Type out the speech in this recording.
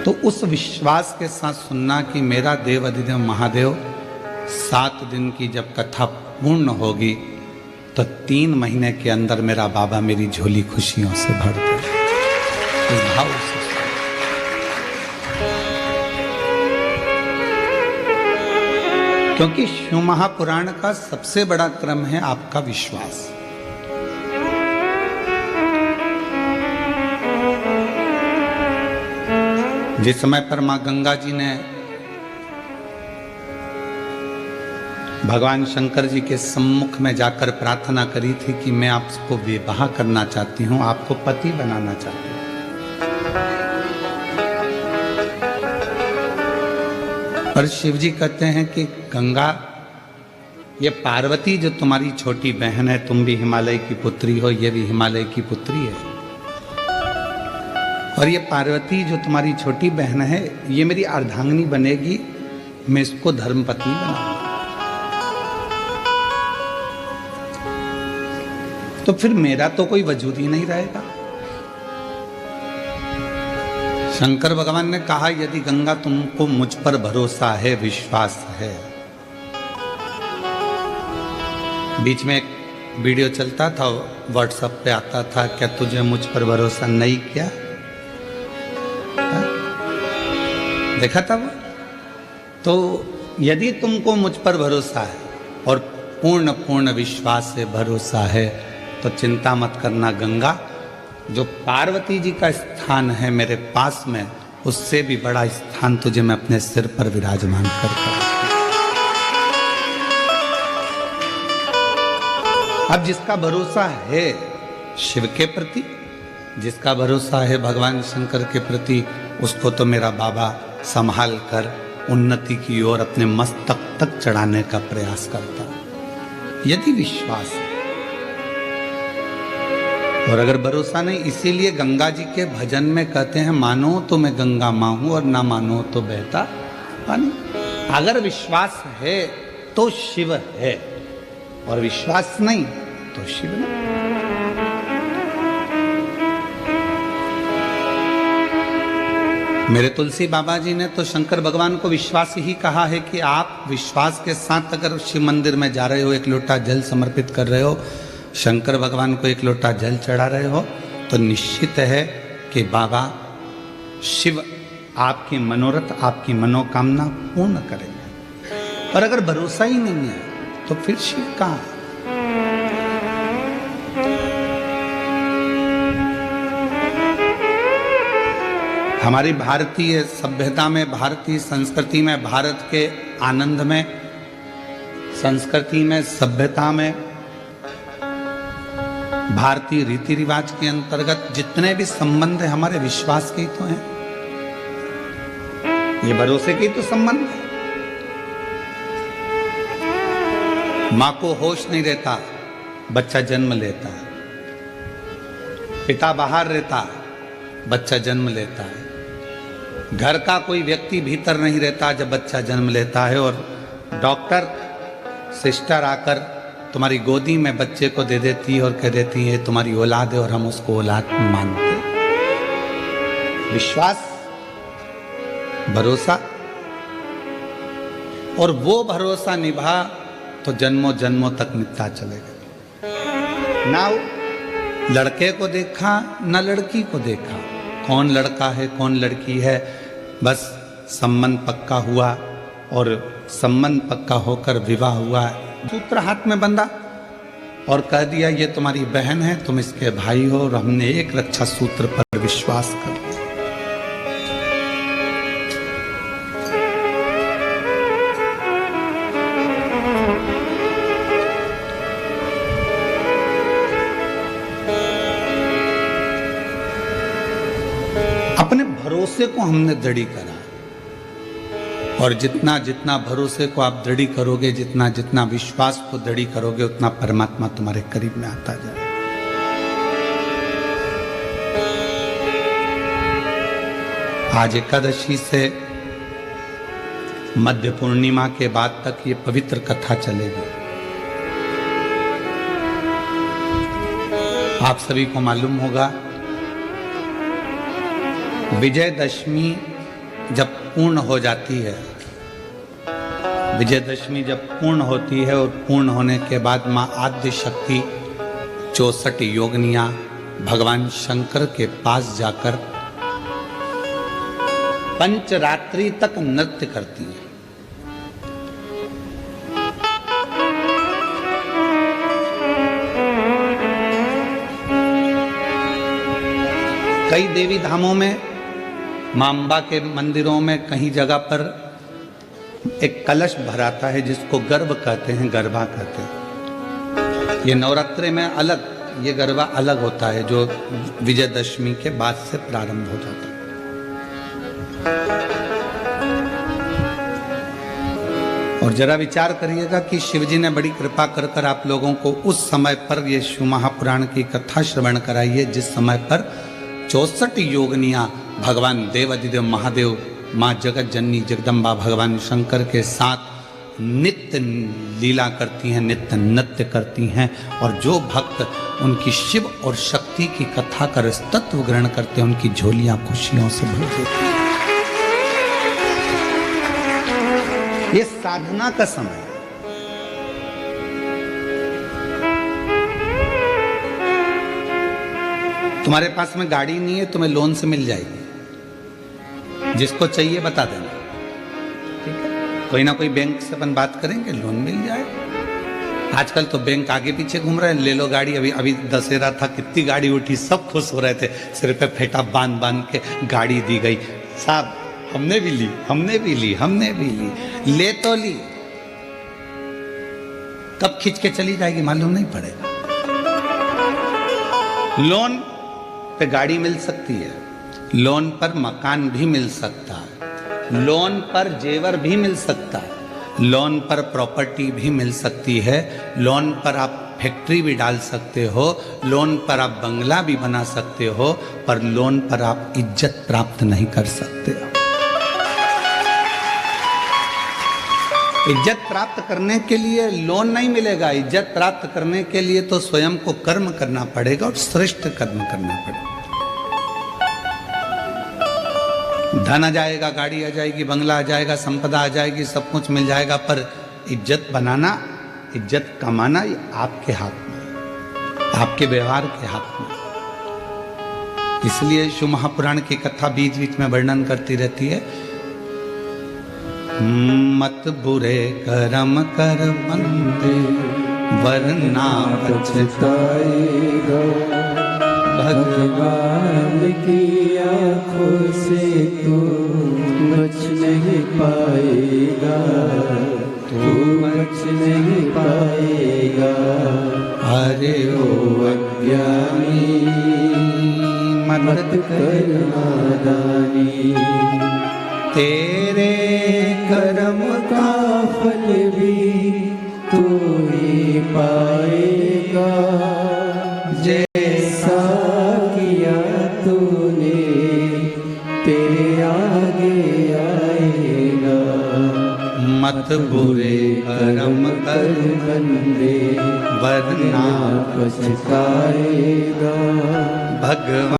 तो उस विश्वास के साथ सुनना कि मेरा देव अधिदेव महादेव 7 दिन की जब कथा पूर्ण होगी तो 3 महीने के अंदर मेरा बाबा मेरी झोली खुशियों से भर दे। इस भाव से क्योंकि शिव महापुराण का सबसे बड़ा क्रम है आपका विश्वास। जिस समय पर मां गंगा जी ने भगवान शंकर जी के सम्मुख में जाकर प्रार्थना करी थी कि मैं आपको विवाह करना चाहती हूं, आपको पति बनाना चाहती हूं, पर शिव जी कहते हैं कि गंगा, ये पार्वती जो तुम्हारी छोटी बहन है, तुम भी हिमालय की पुत्री हो, ये भी हिमालय की पुत्री है, और ये पार्वती जो तुम्हारी छोटी बहन है ये मेरी अर्धांगिनी बनेगी, मैं इसको धर्मपत्नी बनाऊंगा। तो फिर मेरा तो कोई वजूद ही नहीं रहेगा। शंकर भगवान ने कहा यदि गंगा तुमको मुझ पर भरोसा है, विश्वास है। बीच में एक वीडियो चलता था, व्हाट्सएप पे आता था, क्या तुझे मुझ पर भरोसा नहीं किया? देखा था वो? तो यदि तुमको मुझ पर भरोसा है और पूर्ण विश्वास से भरोसा है तो चिंता मत करना गंगा, जो पार्वती जी का स्थान है मेरे पास में, उससे भी बड़ा स्थान तुझे मैं अपने सिर पर विराजमान करता हूं। अब जिसका भरोसा है शिव के प्रति, जिसका भरोसा है भगवान शंकर के प्रति, उसको तो मेरा बाबा संभाल कर उन्नति की ओर अपने मस्तक तक चढ़ाने का प्रयास करता है, यदि विश्वास है। और अगर भरोसा नहीं, इसीलिए गंगा जी के भजन में कहते हैं मानो तो मैं गंगा मां हूं और ना मानो तो बहता पानी। अगर विश्वास है तो शिव है, और विश्वास नहीं तो शिव नहीं। मेरे तुलसी बाबा जी ने तो शंकर भगवान को विश्वास ही कहा है कि आप विश्वास के साथ अगर शिव मंदिर में जा रहे हो, एक लोटा जल समर्पित कर रहे हो, शंकर भगवान को एक लोटा जल चढ़ा रहे हो, तो निश्चित है कि बाबा शिव आपकी मनोरथ, आपकी मनोकामना पूर्ण करेंगे। और अगर भरोसा ही नहीं है तो फिर शिव कहाँ? हमारी भारतीय सभ्यता में, भारतीय संस्कृति में, भारत के आनंद में, संस्कृति में, सभ्यता में, भारतीय रीति रिवाज के अंतर्गत जितने भी संबंध है हमारे विश्वास के ही तो हैं, ये भरोसे के ही तो संबंध है। मां को होश नहीं रहता, बच्चा जन्म लेता है, पिता बाहर रहता, बच्चा जन्म लेता है, घर का कोई व्यक्ति भीतर नहीं रहता जब बच्चा जन्म लेता है, और डॉक्टर सिस्टर आकर तुम्हारी गोदी में बच्चे को दे देती है और कह देती है तुम्हारी औलाद है, और हम उसको औलाद मानते। विश्वास, भरोसा, और वो भरोसा निभा तो जन्मों जन्मों तक मिटता चलेगा। ना लड़के को देखा ना लड़की को देखा, कौन लड़का है कौन लड़की है, बस संबंध पक्का हुआ, और संबंध पक्का होकर विवाह हुआ, सूत्र हाथ में बंधा और कह दिया ये तुम्हारी बहन है, तुम इसके भाई हो, और हमने एक रक्षा सूत्र पर विश्वास कर दिया। अपने भरोसे को हमने दृढ़ करा, और जितना जितना भरोसे को आप दृढ़ करोगे, जितना जितना विश्वास को दृढ़ करोगे, उतना परमात्मा तुम्हारे करीब में आता जाए। आज एकादशी से मध्य पूर्णिमा के बाद तक ये पवित्र कथा चलेगी। आप सभी को मालूम होगा विजयदशमी जब पूर्ण हो जाती है, विजयदशमी जब पूर्ण होती है और पूर्ण होने के बाद माँ आद्य शक्ति 64 योगिनियाँ भगवान शंकर के पास जाकर पंचरात्रि तक नृत्य करती हैं। कई देवी धामों में, मां अम्बा के मंदिरों में कहीं जगह पर एक कलश भराता है जिसको गर्भ कहते हैं, गरबा कहते हैं। ये नवरात्रे में अलग, ये गरबा अलग होता है जो विजयदशमी के बाद से प्रारंभ हो जाता है। और जरा विचार करिएगा कि शिवजी ने बड़ी कृपा कर कर आप लोगों को उस समय पर ये शिव महापुराण की कथा श्रवण कराई है जिस समय पर 64 योगिनियाँ भगवान देवाधिदेव महादेव माँ जगत जननी जगदम्बा भगवान शंकर के साथ नित्य लीला करती हैं, नित्य नृत्य करती हैं। और जो भक्त उनकी शिव और शक्ति की कथा कर तत्व ग्रहण करते हैं उनकी झोलियां खुशियों से भर देती हैं। ये साधना का समय है। तुम्हारे पास में गाड़ी नहीं है, तुम्हें लोन से मिल जाएगी, जिसको चाहिए बता देना, ठीक है? कोई ना कोई बैंक से अपन बात करेंगे, लोन मिल जाए। आजकल तो बैंक आगे पीछे घूम रहे हैं, ले लो गाड़ी। अभी दशहरा था, कितनी गाड़ी उठी, सब खुश हो रहे थे, सिर पे फेटा बांध बांध के गाड़ी दी गई। साहब हमने भी ली, हमने भी ली, हमने भी ली, ले तो ली, कब खींच के चली जाएगी मालूम नहीं पड़ेगा। लोन पे गाड़ी मिल सकती है, लोन पर मकान भी मिल सकता है, लोन पर जेवर भी मिल सकता है, लोन पर प्रॉपर्टी भी मिल सकती है, लोन पर आप फैक्ट्री भी डाल सकते हो, लोन पर आप बंगला भी बना सकते हो, पर लोन पर आप इज्जत प्राप्त नहीं कर सकते हो। इज्जत प्राप्त करने के लिए लोन नहीं मिलेगा, इज्जत प्राप्त करने के लिए तो स्वयं को कर्म करना पड़ेगा और श्रेष्ठ कर्म करना पड़ेगा। धन आ जाएगा, गाड़ी आ जाएगी, बंगला आ जाएगा, संपदा आ जाएगी, सब कुछ मिल जाएगा, पर इज्जत बनाना, इज्जत कमाना ये आपके हाथ में, आपके व्यवहार के हाथ में। इसलिए शिव महापुराण की कथा बीच बीच में वर्णन करती रहती है, मत बुरे कर्म कर बंदे वरना पछताएगा, भगवान की आँखों से तू बच नहीं पाएगा, तू बच नहीं पाएगा। अरे ओ अज्ञानी मत कर नादानी, तेरे कर्म का फल भी तू ही पाएगा, जैसा किया तूने तेरे आगे आएगा। मत बुरे कर्म कर बंदे वरना पछताएगा, भगवान